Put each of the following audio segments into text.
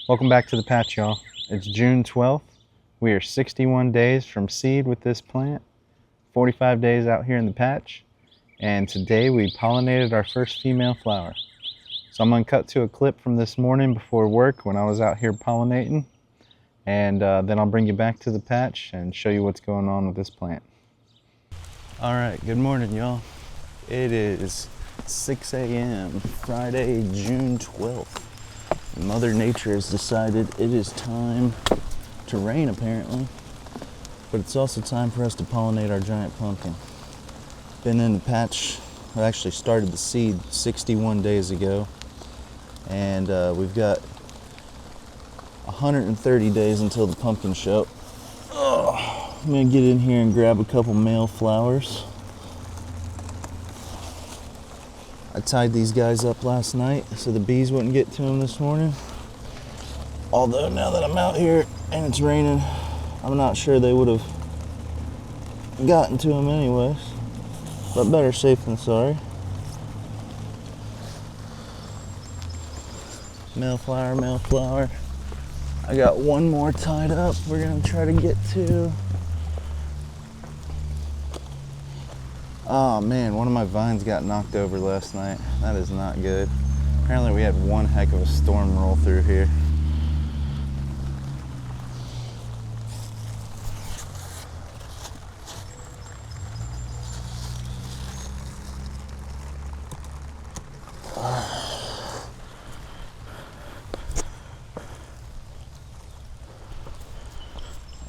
Welcome back to the patch, y'all. It's June 12th. We are 61 days from seed with this plant, 45 days out here in the patch, and today we pollinated our first female flower. So I'm going to cut to a clip from this morning before work when I was out here pollinating, and then I'll bring you back to the patch and show you what's going on with this plant. All right, good morning, y'all. It is 6 a.m. Friday, June 12th. Mother Nature has decided it is time to rain, apparently, but it's also time for us to pollinate our giant pumpkin. Been in the patch, I actually started the seed 61 days ago, and we've got 130 days until the pumpkin show. Oh, I'm gonna get in here and grab a couple male flowers. I tied these guys up last night so the bees wouldn't get to them this morning. Although now that I'm out here and it's raining, I'm not sure they would have gotten to them anyways. But better safe than sorry. Male flower, male flower. I got one more tied up we're gonna try to get to. Oh man, one of my vines got knocked over last night. That is not good. Apparently we had one heck of a storm roll through here.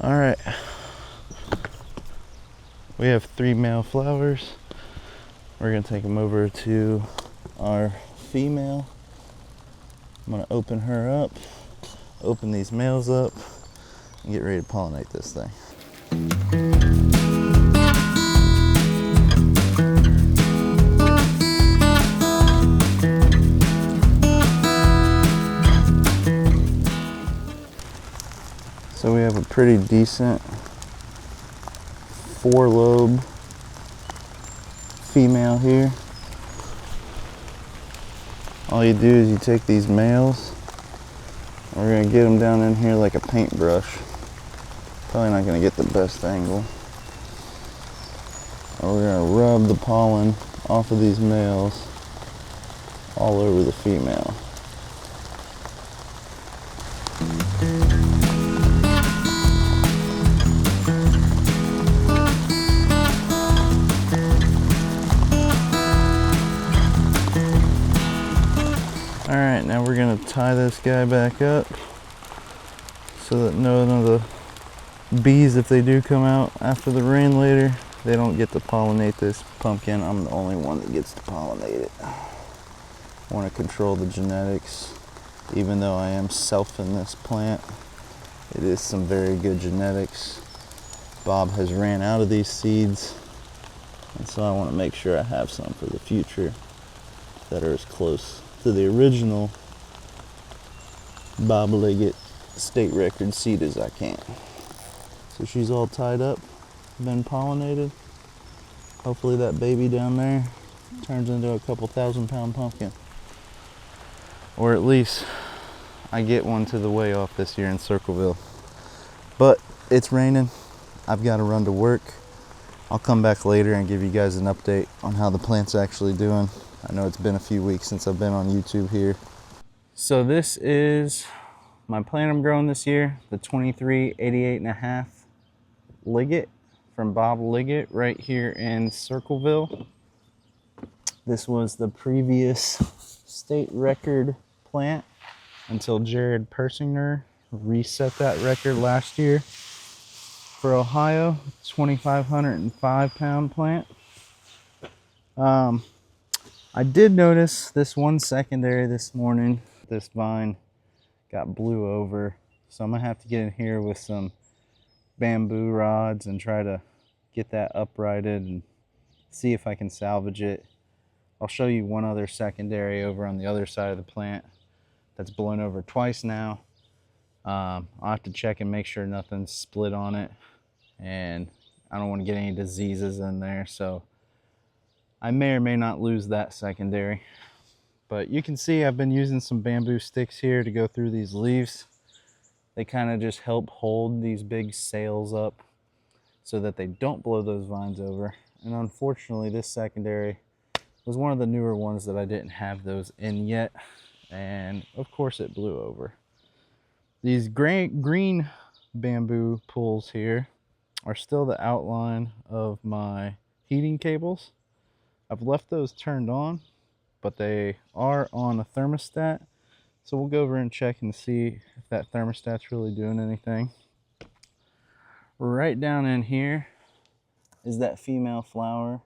All right. We have 3 male flowers. We're gonna take them over to our female. I'm gonna open her up, open these males up, and get ready to pollinate this thing. So we have a pretty decent 4-lobe female here. All you do is you take these males, and we're gonna get them down in here like a paintbrush. Probably not gonna get the best angle. And we're gonna rub the pollen off of these males all over the female. Alright, now we're going to tie this guy back up so that none of the bees, if they do come out after the rain later, they don't get to pollinate this pumpkin. I'm the only one that gets to pollinate it. I want to control the genetics. Even though I am selfing this plant, it is some very good genetics. Bob has ran out of these seeds, and so I want to make sure I have some for the future that are as close to the original Bob Liggett state record seed as I can. So she's all tied up, been pollinated. Hopefully that baby down there turns into a couple 1,000-pound pumpkin. Or at least I get one to the way off this year in Circleville. But it's raining. I've got to run to work. I'll come back later and give you guys an update on how the plant's actually doing. I know it's been a few weeks since I've been on YouTube here. So this is my plant I'm growing this year, the 2388.5 Liggett from Bob Liggett right here in Circleville. This was the previous state record plant until Jared Persinger reset that record last year for Ohio, 2,505-pound plant. I did notice this one secondary this morning. This vine got blew over, so I'm gonna have to get in here with some bamboo rods and try to get that uprighted and see if I can salvage it. I'll show you one other secondary over on the other side of the plant that's blown over twice now. I'll have to check and make sure nothing's split on it, and I don't want to get any diseases in there, so I may or may not lose that secondary. But you can see I've been using some bamboo sticks here to go through these leaves. They kind of just help hold these big sails up so that they don't blow those vines over. And unfortunately, this secondary was one of the newer ones that I didn't have those in yet. And of course it blew over. These green bamboo pulls here are still the outline of my heating cables. I've left those turned on, but they are on a thermostat. So we'll go over and check and see if that thermostat's really doing anything. Right down in here is that female flower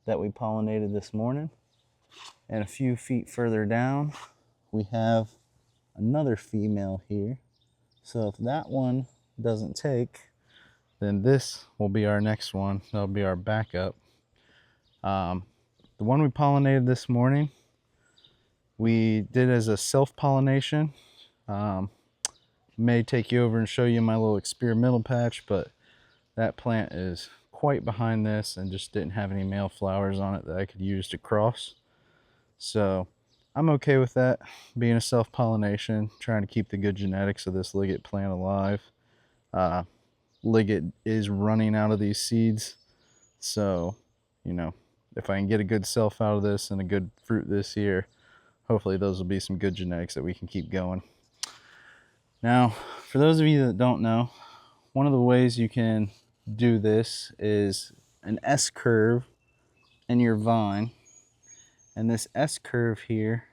that we pollinated this morning. And a few feet further down, we have another female here. So if that one doesn't take, then this will be our next one. That'll be our backup. The one we pollinated this morning, we did as a self-pollination. May take you over and show you my little experimental patch, but that plant is quite behind this and just didn't have any male flowers on it that I could use to cross. So I'm okay with that being a self-pollination, trying to keep the good genetics of this Liggett plant alive. Liggett is running out of these seeds, so you know, if I can get a good self out of this and a good fruit this year, hopefully those will be some good genetics that we can keep going. Now, for those of you that don't know, one of the ways you can do this is an S-curve in your vine. And this S-curve here,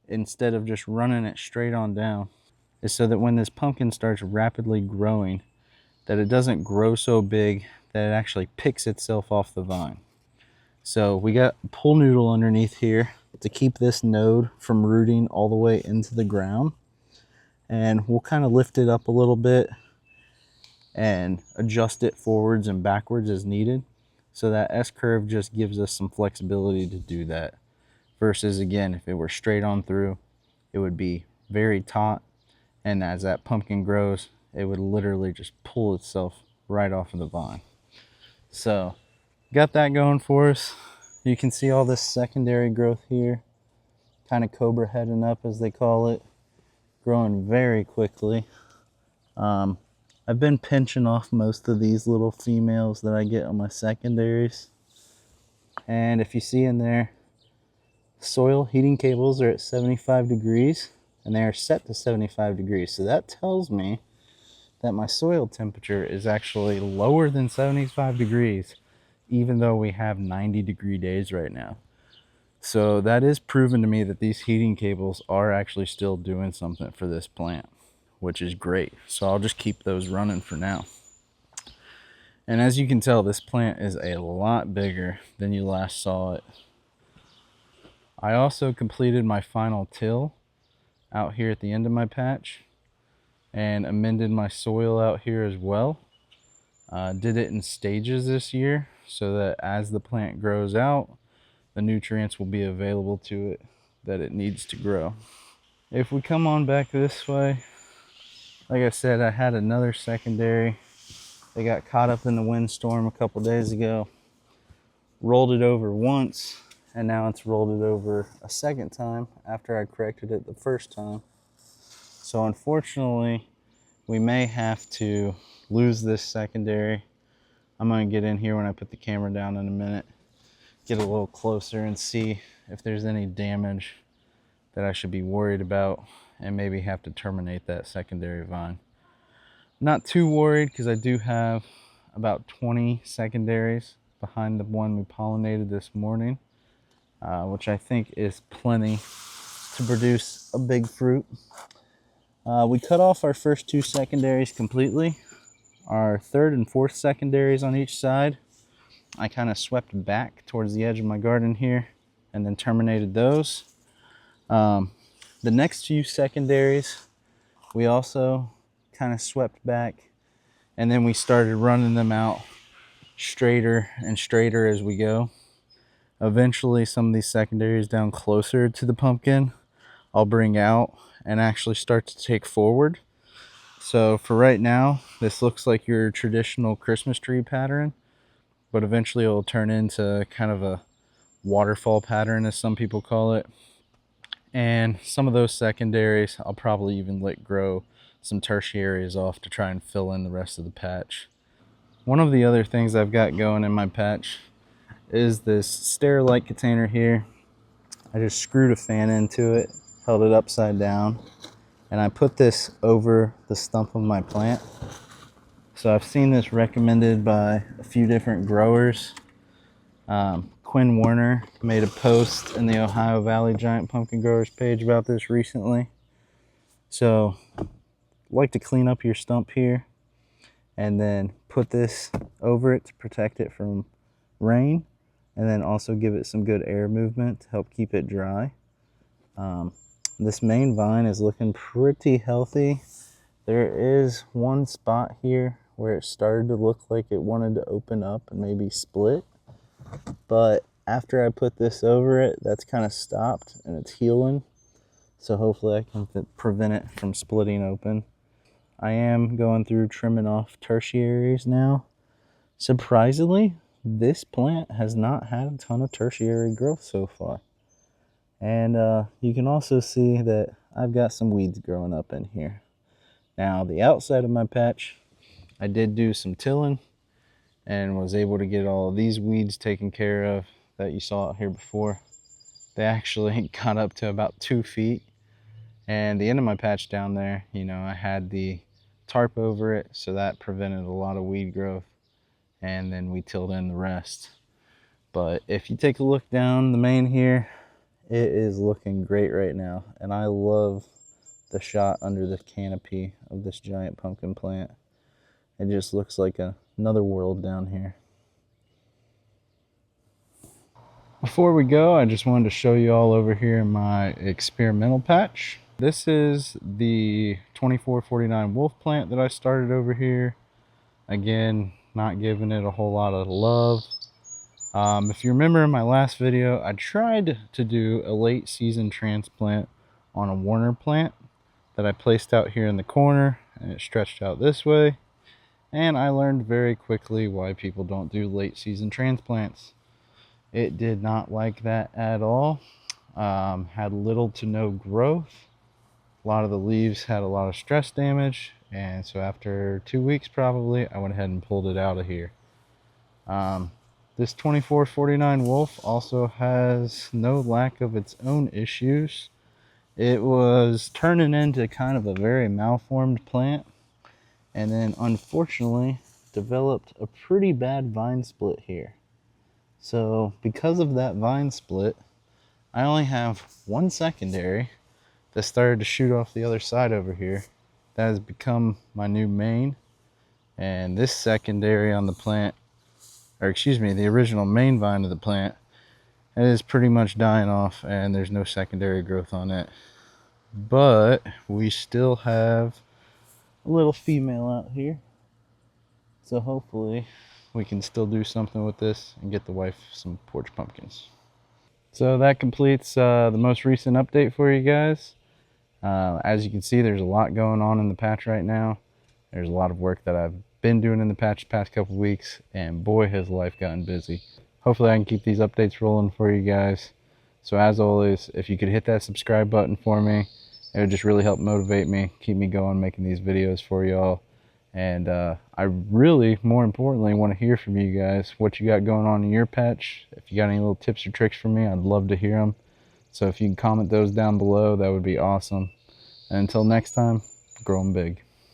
instead of just running it straight on down, is so that when this pumpkin starts rapidly growing, that it doesn't grow so big that it actually picks itself off the vine. So we got a pull noodle underneath here to keep this node from rooting all the way into the ground. And we'll kind of lift it up a little bit and adjust it forwards and backwards as needed. So that S-curve just gives us some flexibility to do that. Versus again, if it were straight on through, it would be very taut. And as that pumpkin grows, it would literally just pull itself right off of the vine. So got that going for us. You can see all this secondary growth here, kind of cobra heading up as they call it, growing very quickly. I've been pinching off most of these little females that I get on my secondaries. And if you see in there, soil heating cables are at 75 degrees and they are set to 75 degrees. So that tells me that my soil temperature is actually lower than 75 degrees, even though we have 90-degree days right now. So that is proven to me that these heating cables are actually still doing something for this plant, which is great. So I'll just keep those running for now. And as you can tell, this plant is a lot bigger than you last saw it. I also completed my final till out here at the end of my patch and amended my soil out here as well. Did it in stages this year so that as the plant grows out, the nutrients will be available to it that it needs to grow. If we come on back this way, like I said, I had another secondary. They got caught up in the windstorm a couple days ago. Rolled it over once, and now it's rolled it over a second time after I corrected it the first time. So unfortunately, we may have to lose this secondary. I'm gonna get in here when I put the camera down in a minute, get a little closer and see if there's any damage that I should be worried about and maybe have to terminate that secondary vine. Not too worried because I do have about 20 secondaries behind the one we pollinated this morning, which I think is plenty to produce a big fruit. We cut off our first two secondaries completely. Our third and fourth secondaries on each side, I kind of swept back towards the edge of my garden here and then terminated those. The next few secondaries, we also kind of swept back, and then we started running them out straighter and straighter as we go. Eventually, some of these secondaries down closer to the pumpkin, I'll bring out and actually start to take forward. So for right now, this looks like your traditional Christmas tree pattern, but eventually it will turn into kind of a waterfall pattern, as some people call it. And some of those secondaries, I'll probably even let grow some tertiaries off to try and fill in the rest of the patch. One of the other things I've got going in my patch is this Sterilite container here. I just screwed a fan into it, held it upside down, and I put this over the stump of my plant. So I've seen this recommended by a few different growers. Quinn Warner made a post in the Ohio Valley Giant Pumpkin Growers page about this recently. So like to clean up your stump here and then put this over it to protect it from rain, and then also give it some good air movement to help keep it dry. This main vine is looking pretty healthy. There is one spot here where it started to look like it wanted to open up and maybe split, but after I put this over it, that's kind of stopped and it's healing. So hopefully I can prevent it from splitting open. I am going through trimming off tertiaries now. Surprisingly, this plant has not had a ton of tertiary growth so far. And you can also see that I've got some weeds growing up in here. Now, the outside of my patch, I did do some tilling and was able to get all of these weeds taken care of that you saw out here before. They actually got up to about 2 feet. And the end of my patch down there, you know, I had the tarp over it, so that prevented a lot of weed growth. And then we tilled in the rest. But if you take a look down the main here, it is looking great right now. And I love the shot under the canopy of this giant pumpkin plant. It just looks like another world down here. Before we go, I just wanted to show you all over here my experimental patch. This is the 2449 wolf plant that I started over here. Again, not giving it a whole lot of love. If you remember in my last video, I tried to do a late season transplant on a Warner plant that I placed out here in the corner, and it stretched out this way. And I learned very quickly why people don't do late season transplants. It did not like that at all. Had little to no growth. A lot of the leaves had a lot of stress damage, and so after 2 weeks probably, I went ahead and pulled it out of here. This 2449 wolf also has no lack of its own issues. It was turning into kind of a very malformed plant, and then unfortunately developed a pretty bad vine split here. So because of that vine split, I only have one secondary that started to shoot off the other side over here. That has become my new main. And this secondary on the plant, or excuse me, the original main vine of the plant, it is pretty much dying off and there's no secondary growth on it. But we still have a little female out here. So hopefully we can still do something with this and get the wife some porch pumpkins. So that completes the most recent update for you guys. As you can see, there's a lot going on in the patch right now. There's a lot of work that I've been doing in the patch the past couple weeks, and boy has life gotten busy. Hopefully I can keep these updates rolling for you guys. So as always, if you could hit that subscribe button for me, it would just really help motivate me, keep me going, making these videos for y'all. And I really, more importantly, want to hear from you guys, what you got going on in your patch. If you got any little tips or tricks for me, I'd love to hear them. So if you can comment those down below, that would be awesome. And until next time, grow 'em big.